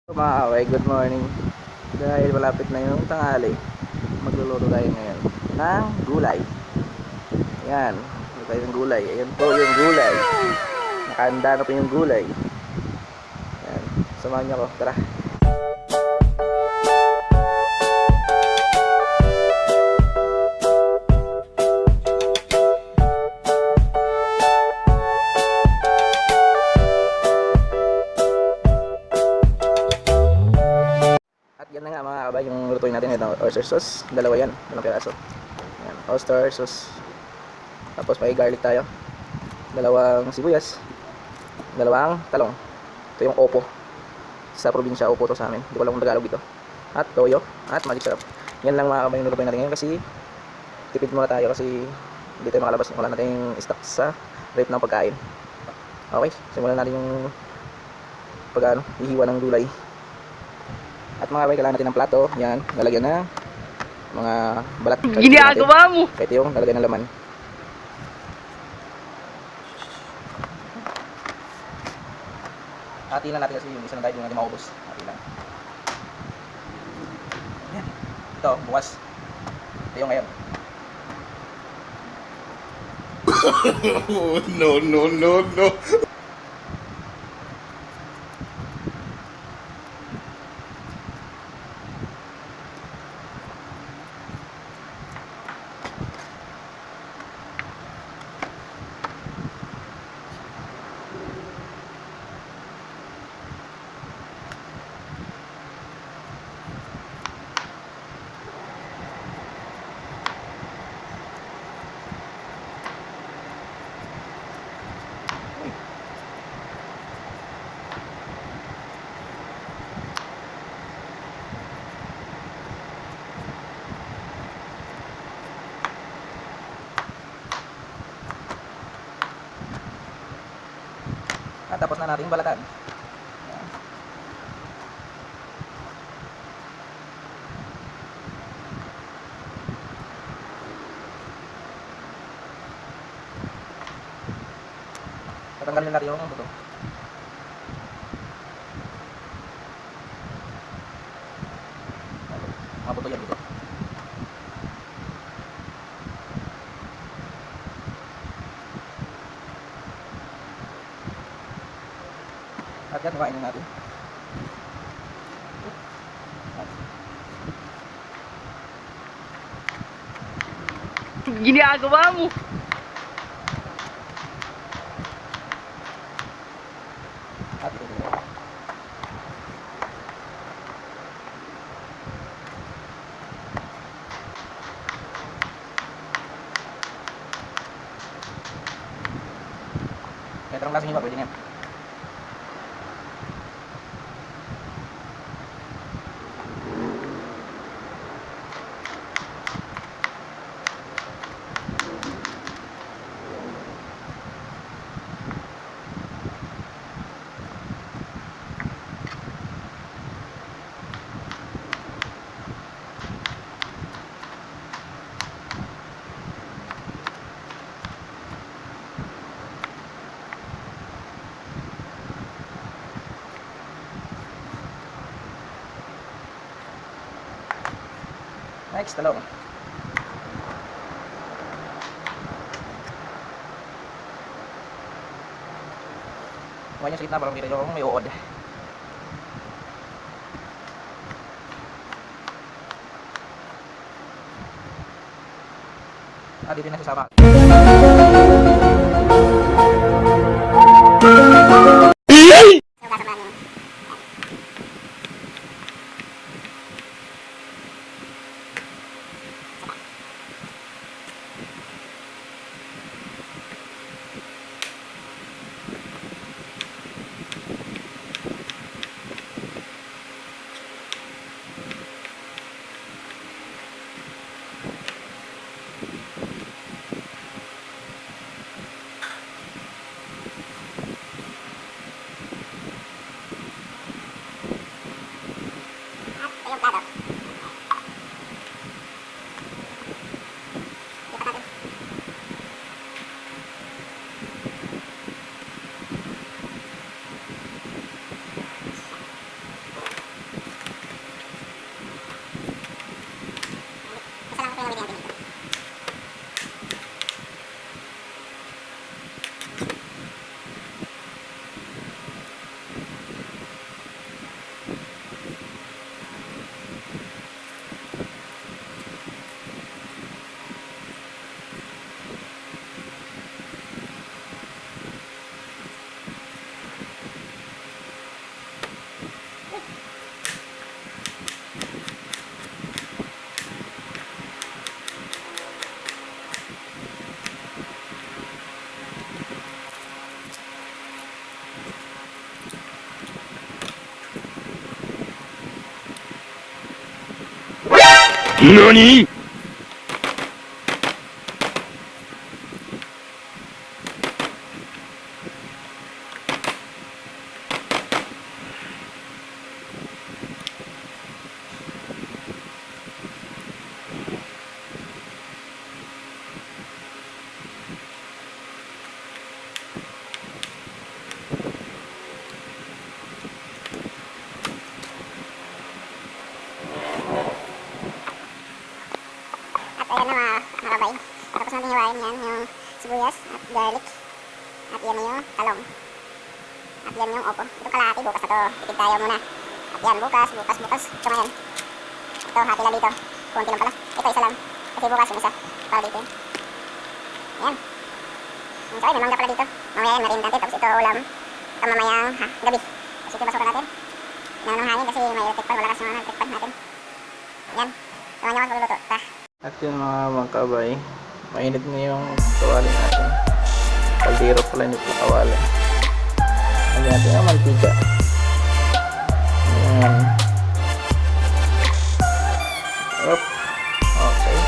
Mga kaway, good morning. Dahil malapit na yung tanghali, magluluto tayo ngayon ng gulay. Ayan, luto tayo ng gulay. Ayan po yung gulay. Nakahanda na po yung gulay. Ayan, samahan niyo ako, tara. At yan na nga mga kabay, yung lutuin natin ito, oyster sauce, dalawa yan, dalawang piraso. Ayan, oyster sauce. Tapos may garlic tayo, dalawang sibuyas, dalawang talong. Ito yung opo. Sa probinsya, opo to sa amin. Hindi ko alam kung Tagalog dito. At toyo, at magic syrup. Yan lang mga kabay yung lutuin natin ngayon kasi tipid muna tayo kasi hindi tayo makalabas. Wala natin stock sa rate ng pagkain. Okay, simulan natin yung hihiwa ng gulay. At mga kabay, kailangan natin ng plato. Yan, lalagyan na mga balat. Ginagawa mo! Kahit yung lalagyan ng laman. Hati lang natin kasi yung isa na tayo, hindi natin maubos. Hati lang. Yan. Ito, bukas. Ito yung ngayon. No. At tapos na natin balatan. Tatanggalin natin yung buto. Mga buto yan dito. At yan, kainin natin. Ginagawa mo! At ito dito. Kahit anong lasang hiwa, pwede nga. Next, talong. Huwag niyo sa gitna para makita nyo kung may uod. Dito na sasama. NANI?! At ayan na mga kabay. Tapos natin hiwain yan, yung sibuyas at garlic. At yan yung talong. At yan yung opo. Ito kalahati, bukas na to. Tipid tayo muna. At yan, bukas. Ito ngayon. Ito, hati lang dito. Kunti lang pala. Ito, isa lang. Kasi bukas yung isa. Para dito yun. Ayan. So, may mangga pala dito. Mamaya yan, natin natin. Tapos ito, ulam. Mamayang gabi. Tapos ito, basukan natin. Inanong ng hangin kasi may electric pan. Malakas yung electric pan natin. Ayan. Tumahan nyo ako sa luluto. At yun mga kabay, mainit na yung kawali natin. Kaldero pala nito na kawali. Lagyan natin ang mantika. Ayan. Up. Okay.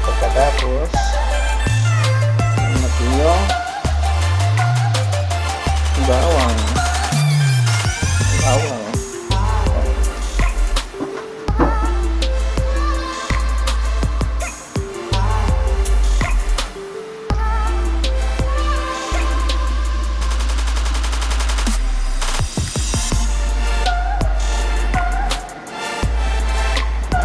Pagkatapos, natin yung bawang.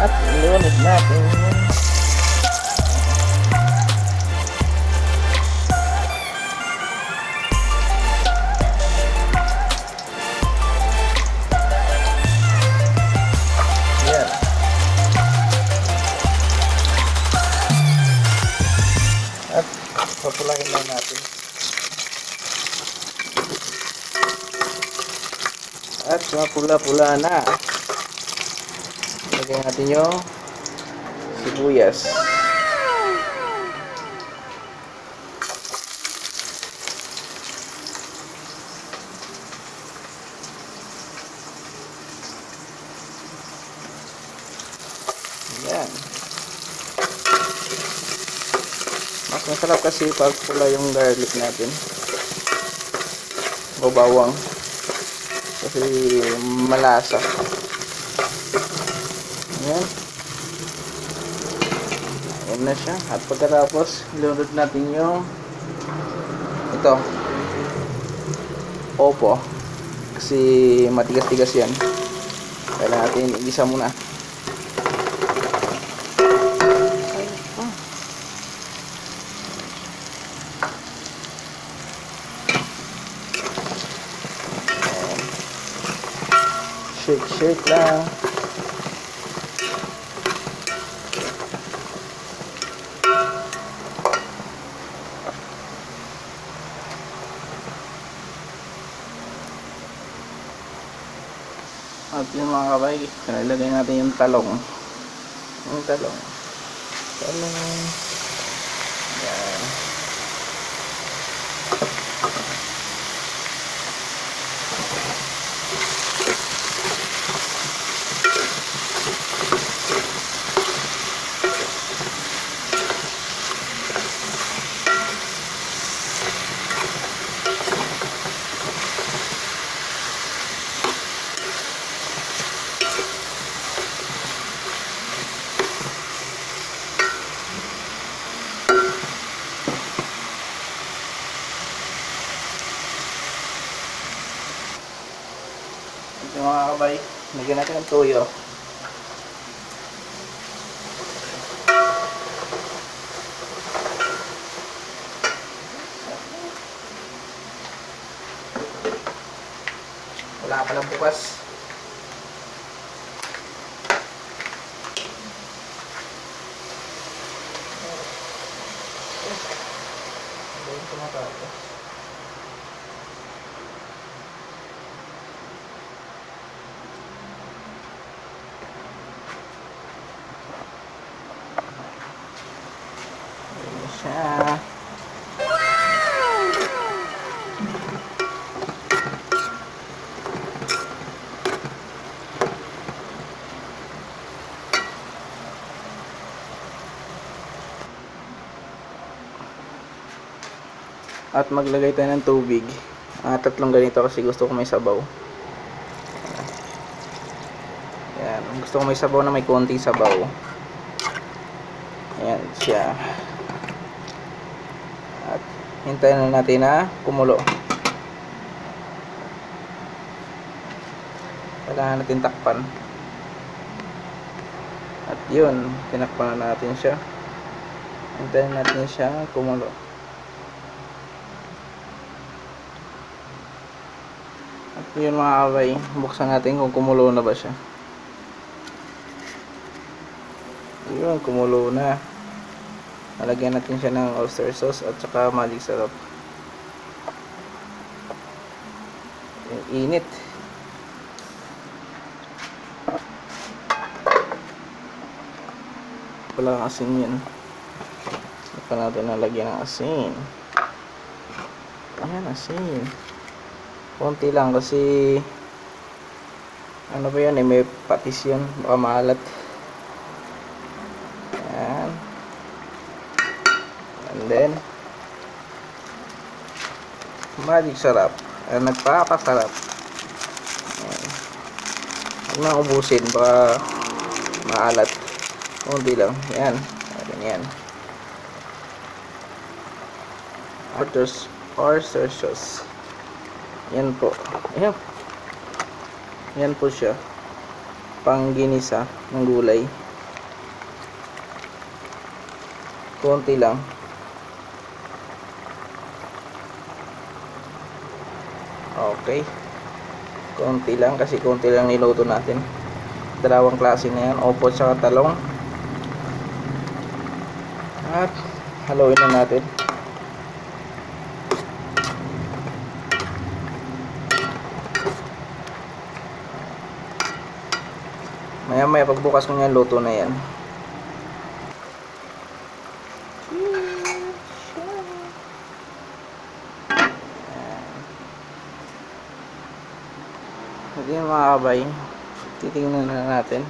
At ilunod natin yun. Yan. At papulahin lang natin. At mapula-pula na. Lagyan natin yung sibuyas. Ayan. Mas masarap kasi pag pula yung garlic natin o bawang kasi malasa. Ayan. Ayan na siya. At pagkatapos, ilunod natin yung ito. Opo. Kasi matigas-tigas yan. Kailangan natin igisa muna. Shake lang. At yung mga kabay, ilagay natin yung talong. Yung talong. Yan. Yung mga kabay, lagyan natin ng toyo. Wala pa lang bukas. Siya. At maglagay tayo ng tubig. Tatlong ganito kasi gusto ko may sabaw. Ayan. Gusto ko may sabaw na may konting sabaw. Ayan siya. At hintayin na natin na kumulo. Kailangan natin takpan. At yun, tinakpan na natin siya. Hintayin natin siya kumulo. At yun mga kabay, buksan natin kung kumulo na ba siya. Yun, kumulo na. Nalagyan natin siya ng oyster sauce at saka magic syrup. Yung init. Walang asin yun. Saka natin nalagyan ng asin. Ayan, asin. Konti lang kasi ano ba yan may patis yun. Baka maalat. Ayan. And then magic syrup. Nagpapasarap. Ayan. Huwag na ubusin. Baka maalat. Konti lang. Yan. Ayan. Oyster sauce. Yan po. Ayan. Yan po siya. Pangginisa ng gulay. Konti lang. Okay. Konti lang kasi konti lang niluto natin. Dalawang klase na yan. Opo at talong. At haluin na natin. Maya maya pagbukas ko yan, luto na yan. At yun mga kabay, titingnan na natin.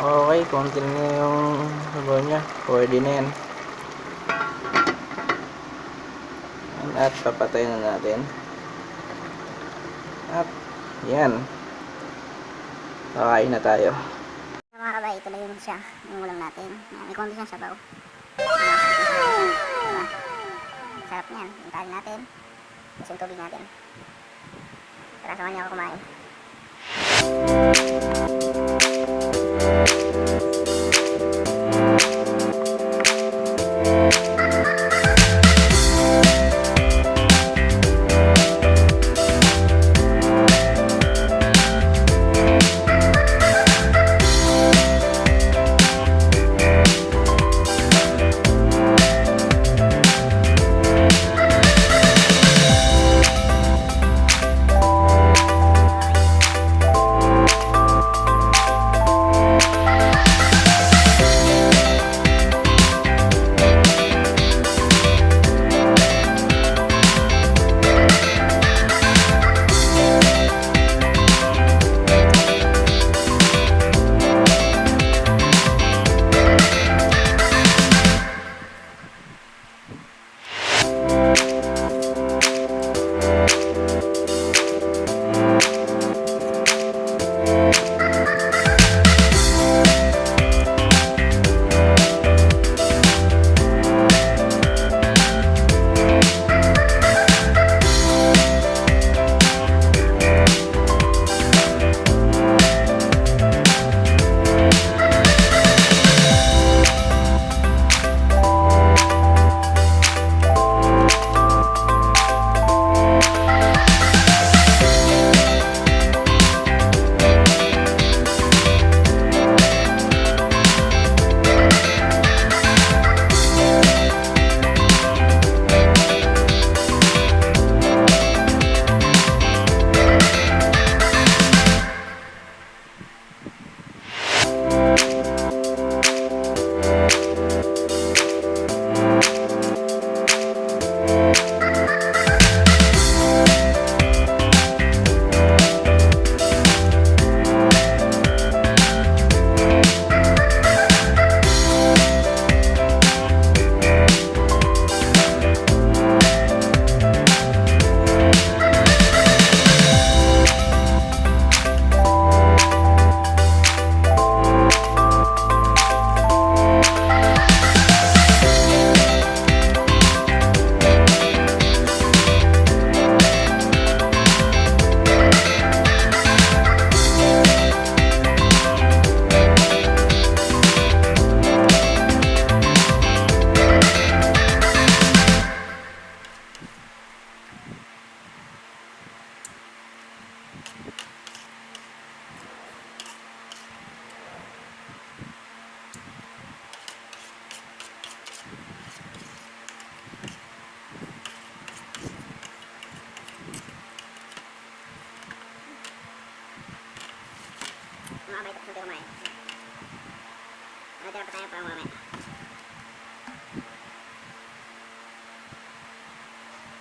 Okay, konti na yung sabaw niya. Pwede na yan. At papatayin na natin. At yan. Kakain na tayo. Mga kabay, ito na yun siya. Yung ulam natin. May konti siyang sabaw. Sarap niyan. Hintayin natin. Tapos yung tubig natin. Tara, samahan niyo ako kumain.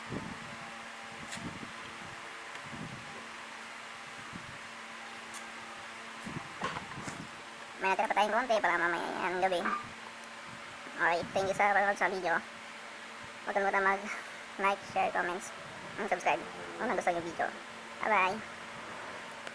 May natira pa tayong konti para mamaya yan gabi. Alright, thank you sa panonood sa video. Huwag kalimutan mag-like, share, comments, and subscribe kung nagustuhan yung video. Bye bye!